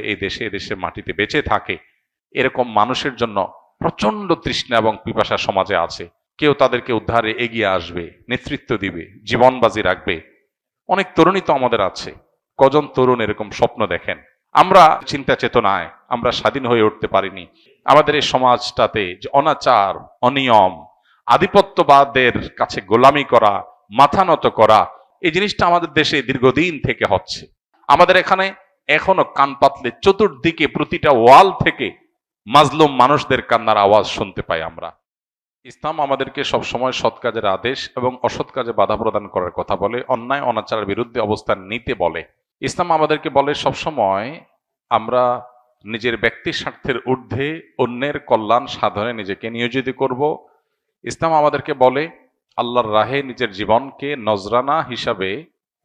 এই দেশে এদেশের মাটিতে বেঁচে থাকে, এরকম মানুষের জন্য প্রচন্ড তৃষ্ণা এবং পিপাসা সমাজে আছে। কেউ তাদেরকে উদ্ধারে এগিয়ে আসবে, নেতৃত্ব দিবে, জীবন বাজি রাখবে। অনেক তরুণী তো আমাদের আছে। কজন তরুণ এরকম স্বপ্ন দেখেন? আমরা চিন্তা চেতনায় আমরা স্বাধীন হয়ে উঠতে পারিনি। আমাদের এই সমাজটাতে যে অনাচার, অনিয়ম, আধিপত্যবাদের কাছে গোলামি করা, মাথা নত করা, এই জিনিসটা আমাদের দেশে দীর্ঘদিন থেকে হচ্ছে। আমাদের এখানে এখনো কান পাতলে চতুর্দিকে প্রতিটা ওয়াল থেকে মাজলুম মানুষদের কান্নার আওয়াজ শুনতে পাই আমরা। ইসলাম আমাদেরকে সবসময় সৎ কাজের আদেশ এবং অসৎ কাজে বাধা প্রদান করার কথা বলে, অন্যায় অনাচারের বিরুদ্ধে অবস্থান নিতে বলে। ইসলাম আমাদেরকে বলে সবসময় আমরা নিজের ব্যক্তি স্বার্থের ঊর্ধ্বে অন্যের কল্যাণ সাধনে নিজেকে নিয়োজিত করব। ইসলাম আমাদেরকে বলে আল্লাহর রাহে নিজের জীবনকে নজরানা হিসাবে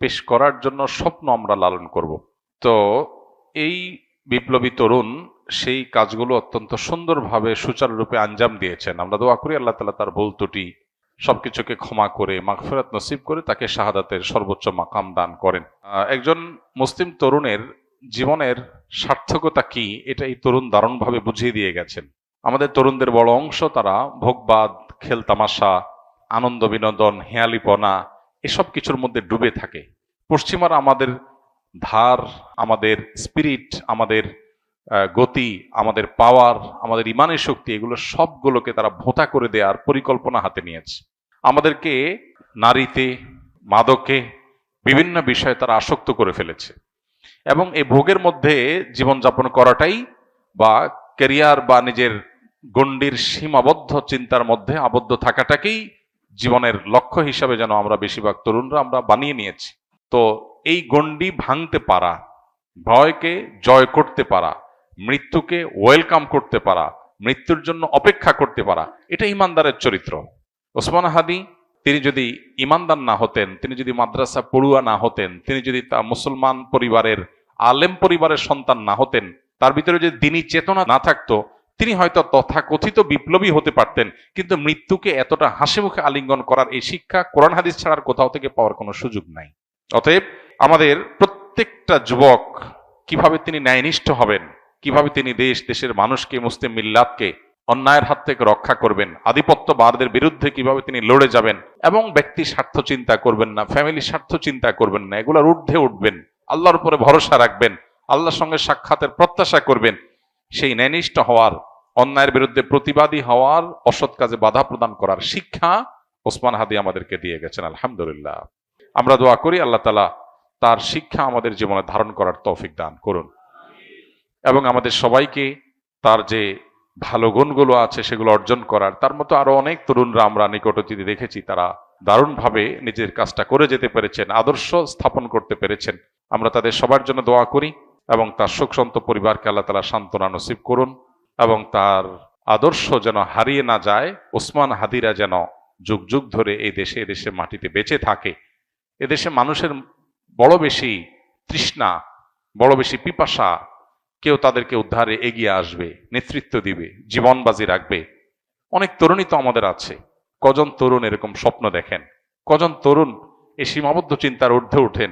পেশ করার জন্য স্বপ্ন আমরা লালন করব। তো এই বিপ্লবী তরুণ সেই কাজগুলো অত্যন্ত সুন্দরভাবে সুচারুরূপে আঞ্জাম দিয়েছেন। আমরা দোয়া করি আল্লাহ তাআলা তার ভুল ত্রুটি সবকিছুকে ক্ষমা করে মাগফিরাত নসিব করে তাকে শাহাদাতের সর্বোচ্চ মাকাম দান করেন। একজন মুসলিম তরুণের জীবনের সার্থকতা কি, এটা এই তরুণ দারুণভাবে বুঝিয়ে দিয়ে গেছেন। আমাদের তরুণদের বড় অংশ তারা ভোগবাদ, খেল তামাশা, আনন্দ বিনোদন, হেয়ালিপনা এসব কিছুর মধ্যে ডুবে থাকে। পশ্চিমারা আমাদের ধার, আমাদের স্পিরিট, আমাদের গতি, আমাদের পাওয়ার, আমাদের ইমানের শক্তি, এগুলো সবগুলোকে তারা ভোঁতা করে দেওয়ার পরিকল্পনা হাতে নিয়েছে। আমাদেরকে নারীতে, মাদকে, বিভিন্ন বিষয়ে তারা আসক্ত করে ফেলেছে এবং এই ভোগের মধ্যে জীবনযাপন করাটাই বা ক্যারিয়ার বা নিজের গণ্ডির সীমাবদ্ধ চিন্তার মধ্যে আবদ্ধ থাকাটাকেই জীবনের লক্ষ্য হিসাবে যেন আমরা বেশিরভাগ তরুণরা আমরা বানিয়ে নিয়েছি। তো এই গণ্ডি ভাঙতে পারা, ভয়কে জয় করতে পারা, মৃত্যুকে ওয়েলকাম করতে পারা, মৃত্যুর জন্য অপেক্ষা করতে পারা, এটা ইমানদারের চরিত্র। ওসমান হাদি তিনি যদি ইমানদার না হতেন, তিনি যদি মাদ্রাসা পড়ুয়া না হতেন, তিনি যদি তা মুসলমান পরিবারের আলেম পরিবারের সন্তান না হতেন, তার ভিতরে যদি দ্বীনি চেতনা না থাকতো, তিনি হয়তো তথাকথিত বিপ্লবী হতে পারতেন, কিন্তু মৃত্যুকে এতটা হাসি মুখে আলিঙ্গন করার এই শিক্ষা কোরআন হাদিস ছাড়ার কোথাও থেকে পাওয়ার কোনো সুযোগ নাই। অতএব আমাদের প্রত্যেকটা যুবক কিভাবে তিনি ন্যায়নিষ্ঠ হবেন, কিভাবে তিনি দেশের মানুষকে, মুসলিম মিল্লাতকে অন্যায়ের হাত থেকে রক্ষা করবেন, আধিপত্যবাদের বিরুদ্ধে কিভাবে তিনি লড়ে যাবেন এবং ব্যক্তি স্বার্থ চিন্তা করবেন না, ফ্যামিলি স্বার্থ চিন্তা করবেন না, এগুলোর ঊর্ধ্বে উঠবেন, আল্লাহর উপরে ভরসা রাখবেন, আল্লাহর সঙ্গে সাক্ষাতের প্রত্যাশা করবেন, সেই ন্যায়নিষ্ঠ হওয়ার, অন্যায়ের বিরুদ্ধে প্রতিবাদী হওয়ার, অসৎ কাজে বাধা প্রদান করার শিক্ষা ওসমান হাদি আমাদেরকে দিয়ে গেছেন। আলহামদুলিল্লাহ, আমরা দোয়া করি আল্লাহ তাআলা তার শিক্ষা আমাদের জীবনে ধারণ করার তৌফিক দান করুন এবং আমাদের সবাইকে তার যে ভালো গুণগুলো আছে সেগুলো অর্জন করার। তার মতো আরো অনেক তরুণরা আমরা নিকট অতীতে দেখেছি, তারা দারুণভাবে নিজের কাজটা করে যেতে পেরেছেন, আদর্শ স্থাপন করতে পেরেছেন। আমরা তাদের সবার জন্য দোয়া করি এবং তার শোকসন্ত পরিবারকে আল্লাহ তাআলা সান্ত্বনা নসিব করুন এবং তার আদর্শ যেন হারিয়ে না যায়। ওসমান হাদিরা যেন যুগ যুগ ধরে এই দেশে এদেশের মাটিতে বেঁচে থাকে। এদেশে মানুষের বড় বেশি তৃষ্ণা, বড় বেশি পিপাসা, কেউ তাদেরকে উদ্ধারে এগিয়ে আসবে, নেতৃত্ব দিবে, জীবন বাজি রাখবে। অনেক তরুণী তো আমাদের আছে। কজন তরুণ এরকম স্বপ্ন দেখেন? কজন তরুণ এই সীমাবদ্ধ চিন্তার ঊর্ধ্বে উঠেন?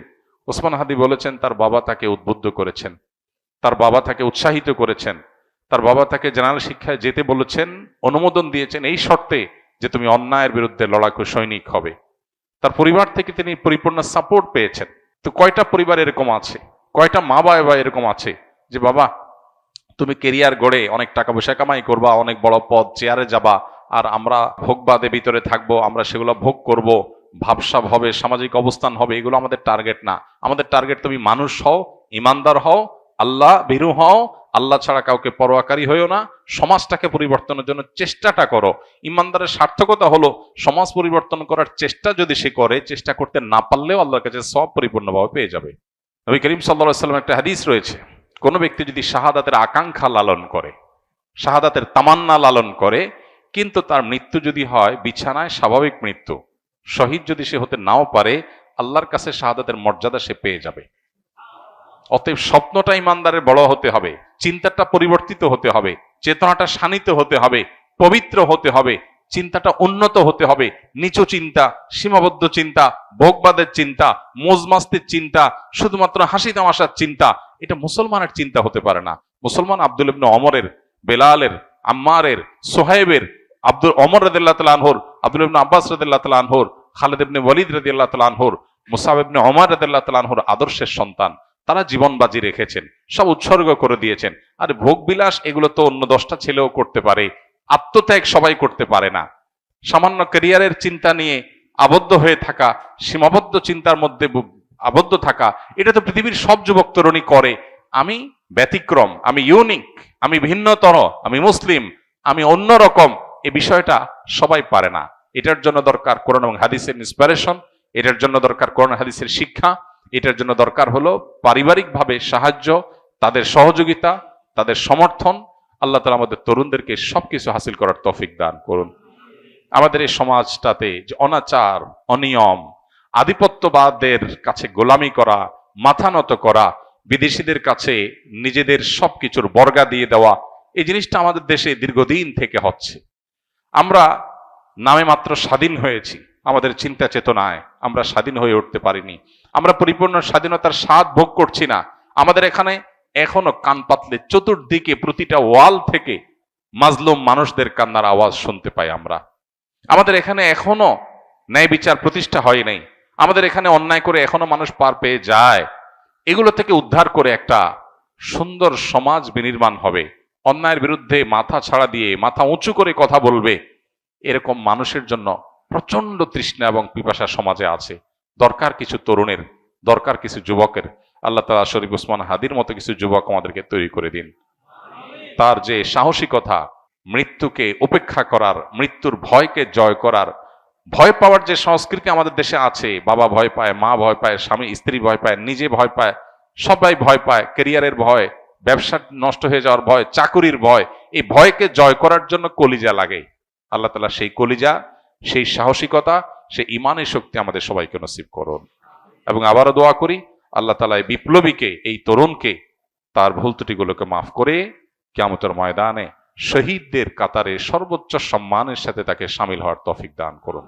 ওসমান হাদি বলেছেন তার বাবা তাকে উদ্বুদ্ধ করেছেন, তার বাবা তাকে উৎসাহিত করেছেন, তার বাবা তাকে জেনারেল শিক্ষায় যেতে বলেছেন, অনুমোদন দিয়েছেন এই শর্তে যে তুমি অন্যায়ের বিরুদ্ধে লড়াকু সৈনিক হবে। তার পরিবার থেকে তিনি পরিপূর্ণ সাপোর্ট পেয়েছেন। তো কয়টা পরিবার এরকম আছে, কয়টা মা বাবা এরকম আছে যে বাবা তুমি কেরিয়ার গড়ে অনেক টাকা পয়সা কামাই করবা, অনেক বড় পদ চেয়ারে যাবা, আর আমরা ভোগবাদে ভিতরে থাকবো, আমরা সেগুলো ভোগ করব, ভাবসাব হবে, সামাজিক অবস্থান হবে, এগুলো আমাদের টার্গেট না। আমাদের টার্গেট তুমি মানুষ হও, ইমানদার হও, আল্লাহ ভীরু হও, আল্লাহ ছাড়া কাউকে পরোয়াকারী হইও না, সমাজটাকে পরিবর্তনের জন্য চেষ্টাটা করো। ইমানদারের সার্থকতা হলো সমাজ পরিবর্তন করার চেষ্টা যদি সে করে, চেষ্টা করতে না পারলেও আল্লাহর কাছে সব পরিপূর্ণভাবে পেয়ে যাবে। নবী করিম সাল্লাল্লাহু আলাইহি ওয়াসাল্লাম একটা হাদিস রয়েছে, কোন ব্যক্তি যদি শাহাদাতের আকাঙ্ক্ষা লালন করে, শাহাদাতের তামান্না লালন করে, কিন্তু তার মৃত্যু যদি হয় বিছানায় স্বাভাবিক মৃত্যু, শহীদ যদি সে হতে নাও পারে, আল্লাহর কাছে শাহাদাতের মর্যাদা সে পেয়ে যাবে। অতএব স্বপ্নটা ইমানদারের বড় হতে হবে, চিন্তাটা পরিবর্তিত হতে হবে, চেতনাটা শানিত হতে হবে, পবিত্র হতে হবে, চিন্তাটা উন্নত হতে হবে। নিচু চিন্তা, সীমাবদ্ধ চিন্তা, ভোগবাদের চিন্তা, মোজমাস্তির চিন্তা, শুধুমাত্র হাসি তামাশার চিন্তা, এটা মুসলমানের চিন্তা হতে পারে না। মুসলমান আব্দুল ইবনে ওমরের, বেলালের, আম্মারের, সোহাইবের, ওমর রাদিয়াল্লাহু তাআলা আনহুর, আব্দুল ইবনে আব্বাস রাদিয়াল্লাহু তাআলা আনহুর, খালিদ ইবনে ওয়ালিদ রাদিয়াল্লাহু তাআলা আনহুর, মুসআব ইবনে ওমর রাদিয়াল্লাহু তাআলা আনহুর আদর্শের সন্তান। তারা জীবন বাজি রেখেছেন, সব উৎসর্গ করে দিয়েছেন। আর ভোগ বিলাস এগুলো তো অন্য 10টা ছেলেও করতে পারে, আত্মত্যাগ সবাই করতে পারে না। সামান্য ক্যারিয়ারের চিন্তা নিয়ে আবদ্ধ হয়ে থাকা, সীমাবদ্ধ চিন্তার মধ্যে আবদ্ধ থাকা, এটা তো পৃথিবীর সব যুবক তরুণী করে। আমি ব্যতিক্রম, আমি ইউনিক, আমি ভিন্নতর, আমি মুসলিম, আমি অন্যরকম, এই বিষয়টা সবাই পারে না। এটার জন্য দরকার কোরআন এবং হাদিসের ইন্সপিরেশন, এটার জন্য দরকার কোরআন হাদিসের শিক্ষা, এটার জন্য দরকার হলো পারিবারিকভাবে সাহায্য, তাদের সহযোগিতা, তাদের সমর্থন। আল্লাহ তাআলা আমাদের তরুণদেরকে সবকিছু হাসিল করার তৌফিক দান করুন। আমাদের এই সমাজটাতে যে অনাচার, অনিয়ম, আধিপত্যবাদের কাছে গোলামি করা, মাথা নত করা, বিদেশিদের কাছে নিজেদের সবকিছুর বর্গা দিয়ে দেওয়া, এই জিনিসটা আমাদের দেশে দীর্ঘদিন থেকে হচ্ছে। আমরা নামে মাত্র স্বাধীন হয়েছি, আমাদের চিন্তা চেতনায় আমরা স্বাধীন হয়ে উঠতে পারিনি। আমরা পরিপূর্ণ স্বাধীনতার স্বাদ ভোগ করছি না। আমাদের এখানে এখনো কান পাতলে চতুর্দিকে প্রতিটা ওয়াল থেকে মাজলুম মানুষদের কান্নার আওয়াজ শুনতে পাই আমরা। আমাদের এখানে এখনো ন্যায় বিচার প্রতিষ্ঠা হয় নাই। আমাদের এখানে অন্যায় করে এখনো মানুষ পার পেয়ে যায়। এগুলো থেকে উদ্ধার করে একটা সুন্দর সমাজ বিনির্মাণ হবে, অন্যায়ের বিরুদ্ধে মাথা ছাড়া দিয়ে মাথা উঁচু করে কথা বলবে, এরকম মানুষের জন্য প্রচন্ড তৃষ্ণা এবং পিপাসা সমাজে আছে। দরকার কিছু তরুণের, দরকার কিছু যুবকের। আল্লাহ তাআলা শরীফ ওসমান হাদির মতো কিছু যুবক আমাদেরকে তৈরি করে দিন। তার যে সাহসিকতা, মৃত্যুকে উপেক্ষা করার, মৃত্যুর ভয়কে জয় করার, ভয় পাওয়ার যে সংস্কৃতি আমাদের দেশে আছে, বাবা ভয় পায়, মা ভয় পায়, স্বামী স্ত্রী ভয় পায়, নিজে ভয় পায়, সবাই ভয় পায়, ক্যারিয়ারের ভয়, ব্যবসা নষ্ট হয়ে যাওয়ার ভয়, চাকুরির ভয়, এই ভয়কে জয় করার জন্য কলিজা লাগে। আল্লাহ তাআলা সেই কলিজা, সেই সাহসিকতা, সেই ইমানের শক্তি আমাদের সবাইকে নসিব করুন। এবং আবারও দোয়া করি আল্লাহ তাআলা এই বিপ্লবীকে, এই তরুণকে তার ভুল ত্রুটিগুলোকে মাফ করে কিয়ামতের ময়দানে শহীদদের কাতারে সর্বোচ্চ সম্মানের সাথে তাকে শামিল হওয়ার তৌফিক দান করুন।